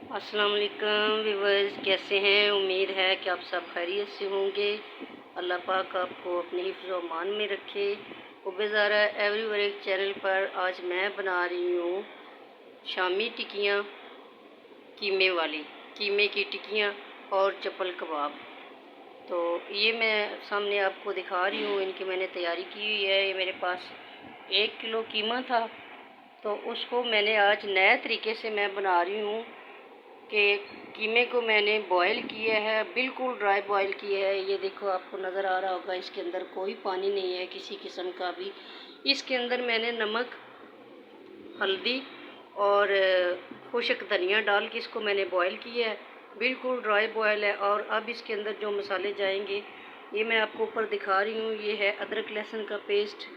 अस्सलाम वालेकुम व्यूअर्स, कैसे हैं। उम्मीद है कि आप सब खैरियत से होंगे। अल्लाह पाक आपको अपने हिफ्ज़ व अमान में रखे। उबेज़ारा एवरीवर्क चैनल पर आज मैं बना रही हूँ शामी टिक्कियाँ, कीमे वाली कीमे की टिक्कियाँ और चप्पल कबाब। तो ये मैं सामने आपको दिखा रही हूँ। इनकी मैंने तैयारी की हुई है। ये मेरे पास 1 किलो कीमा था, तो उसको मैंने आज नए तरीके से मैं बना रही हूँ कि कीमे को मैंने बॉयल किया है, बिल्कुल ड्राई बॉयल किया है। ये देखो, आपको नज़र आ रहा होगा, इसके अंदर कोई पानी नहीं है किसी किस्म का भी। इसके अंदर मैंने नमक, हल्दी और खुश्क धनिया डाल के इसको मैंने बॉयल किया है, बिल्कुल ड्राई बॉयल है। और अब इसके अंदर जो मसाले जाएंगे ये मैं आपको ऊपर दिखा रही हूँ। ये है अदरक लहसुन का पेस्ट,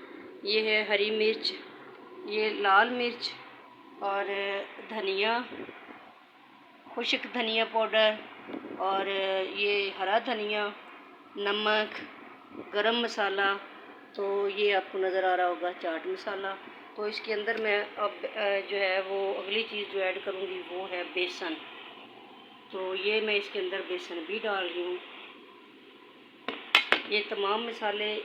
ये है हरी मिर्च, ये लाल मिर्च और धनिया, खुश्क धनिया पाउडर और ये हरा धनिया, नमक, गरम मसाला। तो ये आपको नज़र आ रहा होगा चाट मसाला। तो इसके अंदर मैं अब जो है वो अगली चीज़ जो ऐड करूँगी वो है बेसन। तो ये मैं इसके अंदर बेसन भी डाल रही हूँ। ये तमाम मसाले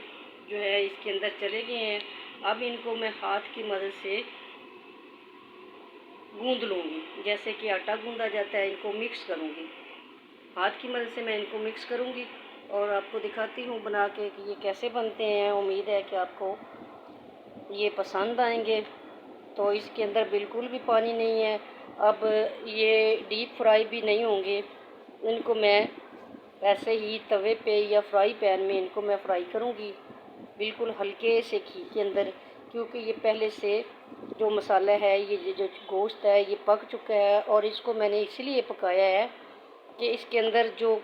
जो है इसके अंदर चले गए हैं। अब इनको मैं हाथ की मदद से गूंद लूँगी, जैसे कि आटा गूंदा जाता है। इनको मिक्स करूँगी, हाथ की मदद से मैं इनको मिक्स करूँगी और आपको दिखाती हूँ बना के कि ये कैसे बनते हैं। उम्मीद है कि आपको ये पसंद आएंगे। तो इसके अंदर बिल्कुल भी पानी नहीं है। अब ये डीप फ्राई भी नहीं होंगे, इनको मैं ऐसे ही तवे पे या फ्राई पैन में इनको मैं फ्राई करूँगी, बिल्कुल हल्के से घी के अंदर, क्योंकि ये पहले से जो मसाला है, ये जो गोश्त है ये पक चुका है। और इसको मैंने इसलिए पकाया है कि इसके अंदर जो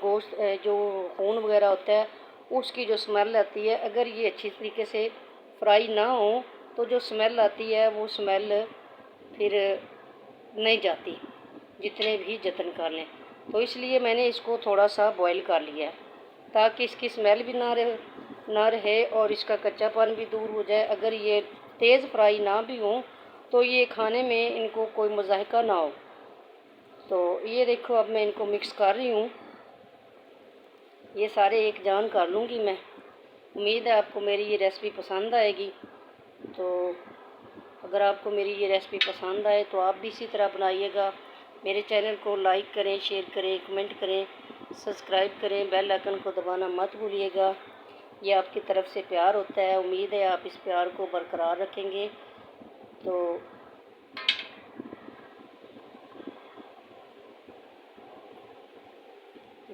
गोश्त जो खून वगैरह होता है उसकी जो स्मेल आती है, अगर ये अच्छी तरीके से फ्राई ना हो तो जो स्मेल आती है वो स्मेल फिर नहीं जाती, जितने भी जतन कर लें। तो इसलिए मैंने इसको थोड़ा सा बॉईल कर लिया है ताकि इसकी स्मेल भी ना रहे और इसका कच्चापन भी दूर हो जाए। अगर ये तेज़ फ्राई ना भी हो तो ये खाने में इनको कोई मज़ाहिका ना हो। तो ये देखो, अब मैं इनको मिक्स कर रही हूँ। ये सारे एक जान कर लूँगी मैं। उम्मीद है आपको मेरी ये रेसिपी पसंद आएगी। तो अगर आपको मेरी ये रेसिपी पसंद आए तो आप भी इसी तरह बनाइएगा। मेरे चैनल को लाइक करें, शेयर करें, कमेंट करें, सब्सक्राइब करें, बेल आइकन को दबाना मत भूलिएगा। ये आपकी तरफ से प्यार होता है। उम्मीद है आप इस प्यार को बरकरार रखेंगे। तो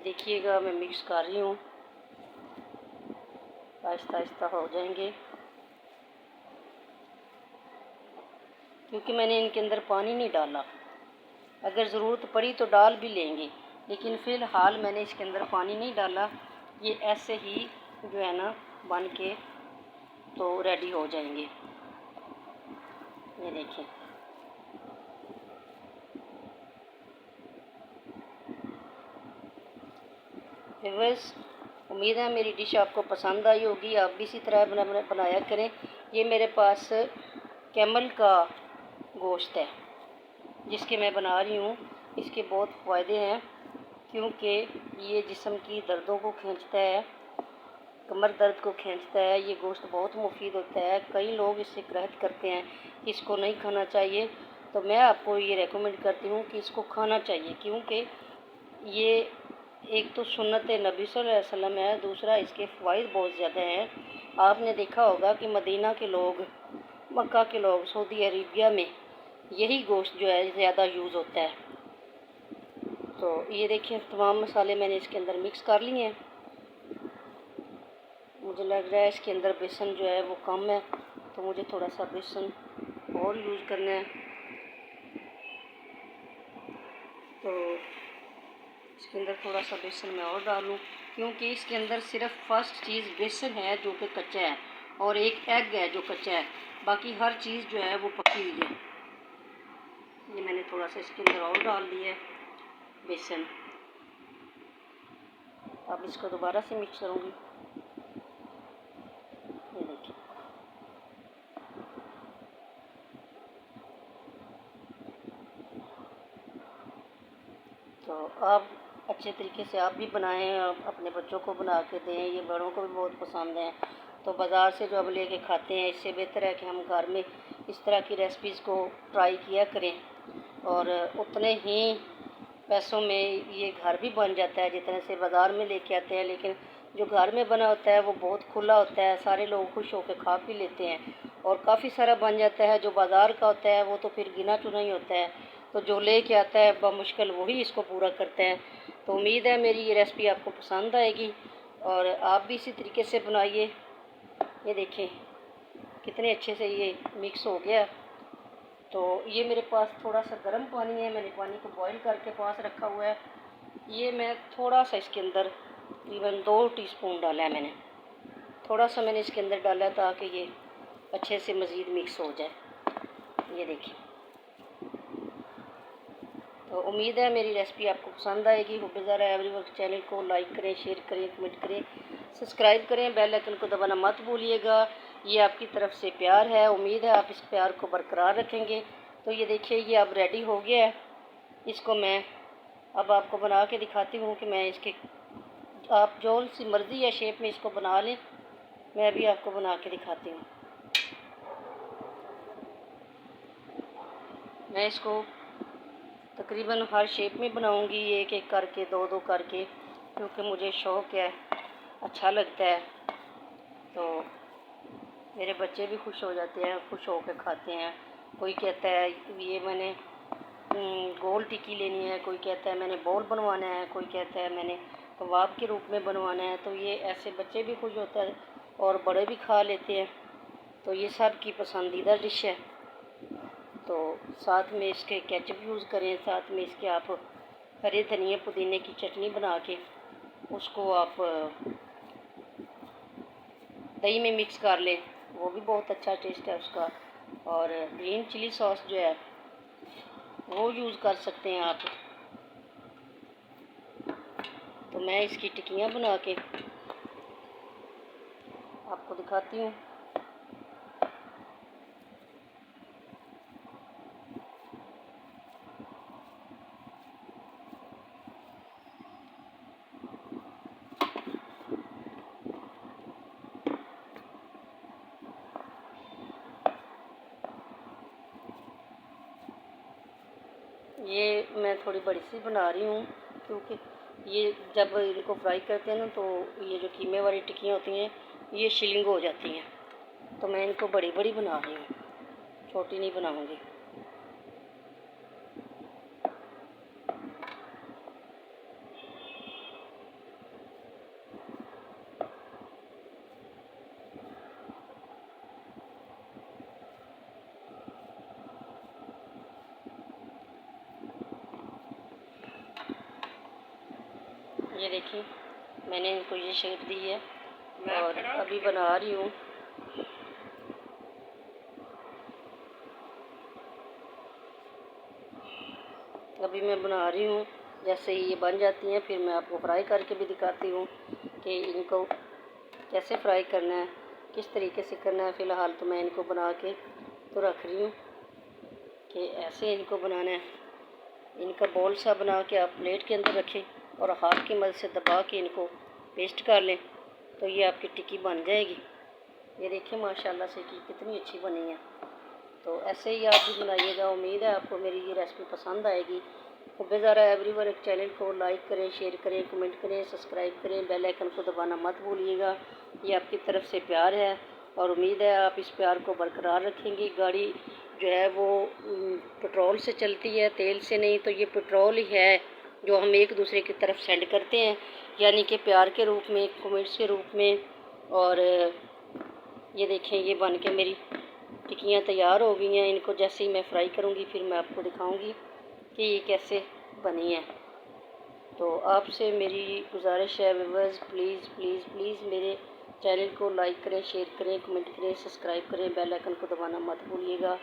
देखिएगा, मैं मिक्स कर रही हूँ, आहिस्ता आहिस्ता हो जाएंगे, क्योंकि मैंने इनके अंदर पानी नहीं डाला। अगर ज़रूरत पड़ी तो डाल भी लेंगे, लेकिन फ़िलहाल मैंने इसके अंदर पानी नहीं डाला। ये ऐसे ही जो है ना बन के तो रेडी हो जाएंगे। ये देखिए, व्यूअर्स, उम्मीद है मेरी डिश आपको पसंद आई होगी। आप भी इसी तरह बनाया करें। ये मेरे पास कैमल का गोश्त है जिसके मैं बना रही हूँ। इसके बहुत फ़ायदे हैं, क्योंकि ये जिस्म की दर्दों को खींचता है, कमर दर्द को खींचता है। ये गोश्त बहुत मुफीद होता है। कई लोग इससे कराहत करते हैं कि इसको नहीं खाना चाहिए, तो मैं आपको ये रेकमेंड करती हूँ कि इसको खाना चाहिए, क्योंकि ये एक तो सुन्नत नबी सल्लल्लाहु अलैहि वसल्लम है, दूसरा इसके फ़वाइद बहुत ज़्यादा हैं। आपने देखा होगा कि मदीना के लोग, मक्का के लोग, सऊदी अरेबिया में यही गोश्त जो है ज़्यादा यूज़ होता है। तो ये देखिए, तमाम मसाले मैंने इसके अंदर मिक्स कर लिए हैं। मुझे लग रहा है इसके अंदर बेसन जो है वो कम है, तो मुझे थोड़ा सा बेसन और यूज़ करना है। तो इसके अंदर थोड़ा सा बेसन मैं और डालूँ, क्योंकि इसके अंदर सिर्फ फर्स्ट चीज़ बेसन है जो कि कच्चा है, और एक एग है जो कच्चा है, बाकी हर चीज़ जो है वो पकी हुई है। ये मैंने थोड़ा सा इसके अंदर और डाल दिया है बेसन। अब इसको दोबारा से मिक्स करूँगी। ये देखिए, तो आप अच्छे तरीके से आप भी बनाएं, अपने बच्चों को बना के दें, ये बड़ों को भी बहुत पसंद हैं। तो बाज़ार से जो अब लेके खाते हैं, इससे बेहतर है कि हम घर में इस तरह की रेसिपीज़ को ट्राई किया करें, और उतने ही पैसों में ये घर भी बन जाता है जितने से बाज़ार में लेके आते हैं। लेकिन जो घर में बना होता है वो बहुत खुला होता है, सारे लोग खुश होकर खा पी लेते हैं और काफ़ी सारा बन जाता है। जो बाज़ार का होता है वो तो फिर गिना चुना ही होता है, तो जो लेके आता है बमुश्किल वही इसको पूरा करता है। तो उम्मीद है मेरी ये रेसिपी आपको पसंद आएगी और आप भी इसी तरीके से बनाइए। ये देखें कितने अच्छे से ये मिक्स हो गया। तो ये मेरे पास थोड़ा सा गर्म पानी है, मैंने पानी को बॉईल करके पास रखा हुआ है। ये मैं थोड़ा सा इसके अंदर तकरीबन 2 टीस्पून डाला है, मैंने थोड़ा सा मैंने इसके अंदर डाला ताकि ये अच्छे से मज़ीद मिक्स हो जाए। ये देखिए, तो उम्मीद है मेरी रेसिपी आपको पसंद आएगी। हुब्बेज़ारा एवरीवर्क चैनल को लाइक करें, शेयर करें, कमेंट करें, सब्सक्राइब करें, बेल आइकन को दबाना मत भूलिएगा। ये आपकी तरफ से प्यार है, उम्मीद है आप इस प्यार को बरकरार रखेंगे। तो ये देखिए ये अब रेडी हो गया है। इसको मैं अब आपको बना के दिखाती हूँ कि मैं इसके आप जो सी मर्ज़ी या शेप में इसको बना लें। मैं अभी आपको बना के दिखाती हूँ। मैं इसको तकरीबन हर शेप में बनाऊंगी, एक एक करके, दो दो करके, क्योंकि मुझे शौक़ है, अच्छा लगता है। तो मेरे बच्चे भी खुश हो जाते हैं, खुश होकर खाते हैं। कोई कहता है ये मैंने गोल टिक्की लेनी है, कोई कहता है मैंने बॉल बनवाना है, कोई कहता है मैंने कबाब के रूप में बनवाना है। तो ये ऐसे बच्चे भी खुश होते हैं और बड़े भी खा लेते हैं। तो ये सब की पसंदीदा डिश है। तो साथ में इसके केचप यूज़ करें, साथ में इसके आप हरे धनिए पुदीने की चटनी बना के उसको आप दही में मिक्स कर लें, वो भी बहुत अच्छा टेस्ट है उसका। और ग्रीन चिली सॉस जो है वो यूज़ कर सकते हैं आप। तो मैं इसकी टिक्कियाँ बना के आपको दिखाती हूँ। ये मैं थोड़ी बड़ी सी बना रही हूँ, क्योंकि ये जब इनको फ्राई करते हैं ना तो ये जो कीमे वाली टिक्कियाँ होती हैं ये शिलिंग हो जाती हैं। तो मैं इनको बड़ी बड़ी बना रही हूँ, छोटी नहीं बनाऊँगी। ये देखिए मैंने इनको ये शेप दी है और अभी बना रही हूँ। अभी मैं बना रही हूँ, जैसे ये बन जाती हैं फिर मैं आपको फ्राई करके भी दिखाती हूँ कि इनको कैसे फ्राई करना है, किस तरीके से करना है। फ़िलहाल तो मैं इनको बना के तो रख रही हूँ कि ऐसे इनको बनाना है। इनका बॉल सा बना के आप प्लेट के अंदर रखें और हाथ की मदद से दबा के इनको पेस्ट कर लें, तो ये आपकी टिक्की बन जाएगी। ये देखिए माशाल्लाह से कि कितनी अच्छी बनी है। तो ऐसे ही आप भी बनाइएगा। उम्मीद है आपको मेरी ये रेसिपी पसंद आएगी। हुब्बेज़ारा एवरीवर्क चैनल को लाइक करें, शेयर करें, कमेंट करें, सब्सक्राइब करें, बेल आइकन को दबाना मत भूलिएगा। ये आपकी तरफ से प्यार है और उम्मीद है आप इस प्यार को बरकरार रखेंगे। गाड़ी जो है वो पेट्रोल से चलती है, तेल से नहीं। तो ये पेट्रोल ही है जो हम एक दूसरे की तरफ सेंड करते हैं, यानी कि प्यार के रूप में, कमेंट्स के रूप में। और ये देखें ये बन के मेरी टिक्कियाँ तैयार हो गई हैं। इनको जैसे ही मैं फ्राई करूँगी फिर मैं आपको दिखाऊँगी कि ये कैसे बनी है। तो आपसे मेरी गुजारिश है व्यूअर्स, प्लीज़ प्लीज़ प्लीज़ मेरे चैनल को लाइक करें, शेयर करें, कमेंट करें, सब्सक्राइब करें, बेल आइकन को दबाना मत भूलिएगा।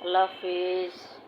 अल्लाह हाफिज़।